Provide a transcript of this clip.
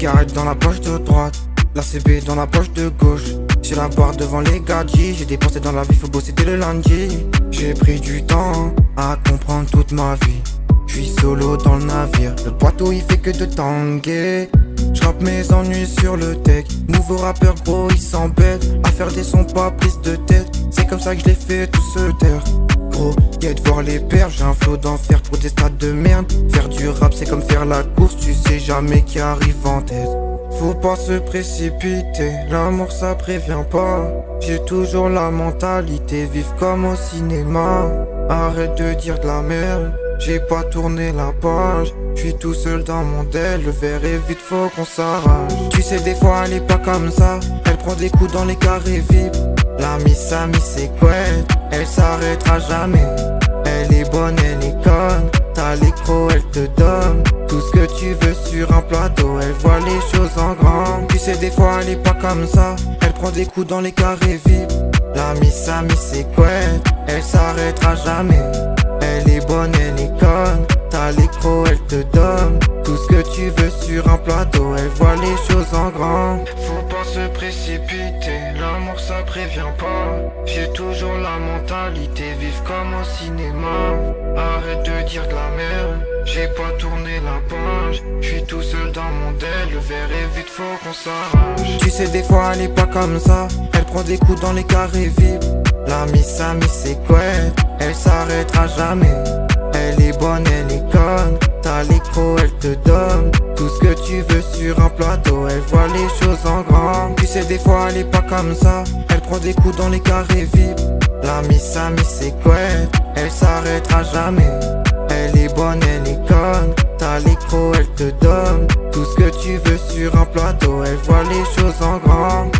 Cigarette dans la poche de droite, la CB dans la poche de gauche. J'ai la barre devant les gadgets, j'ai dépensé dans la vie, faut bosser dès le lundi. J'ai pris du temps à comprendre toute ma vie. J'suis solo dans le navire, le bateau il fait que de tanguer. J'rappe mes ennuis sur le deck. Nouveau rappeur gros il s'embête à faire des sons pas prise de tête. C'est comme ça que je les fais tous se taire. Gros, y'a de voir les perches, j'ai un flow d'enfer pour des stades de merde. Faire du rap c'est comme faire la course, tu sais jamais qui arrive en tête. Faut pas se précipiter, l'amour ça prévient pas. J'ai toujours la mentalité, vivre comme au cinéma. Arrête de dire de la merde, j'ai pas tourné la page. J'suis tout seul dans mon del, le verre est vide, faut qu'on s'arrache. Tu sais des fois elle est pas comme ça, elle prend des coups dans les carrés vides. La miss c'est quoi, elle s'arrêtera jamais. Elle est bonne, elle est conne, t'as l'écro, elle te donne tout ce que tu veux sur un plateau, elle voit les choses en grand. Tu sais des fois elle est pas comme ça, elle prend des coups dans les carrés vides. La miss c'est quoi, elle s'arrêtera jamais. Elle est bonne, elle est conne, t'as l'écro, elle te donne tout ce que tu veux sur un plateau, elle voit les choses en grand. Faut pas se précipiter, l'amour ça prévient pas. J'ai toujours la mentalité, vivre comme au cinéma. Arrête de dire de la merde, j'ai pas tourné la page. J'suis tout seul dans mon del, le verre est vide, faut qu'on s'arrache. Tu sais des fois elle est pas comme ça, elle prend des coups dans les carrés vides. La miss c'est quoi, elle s'arrêtera jamais. Elle est bonne, elle est conne, t'as l'écro, elle te donne tout ce que tu veux sur un plateau, elle voit les choses en grand. Tu sais des fois elle est pas comme ça, elle prend des coups dans les carrés vides. La miss c'est quoi, elle s'arrêtera jamais. Elle est bonne, elle est conne, t'as l'écro, elle te donne tout ce que tu veux sur un plateau, elle voit les choses en grand.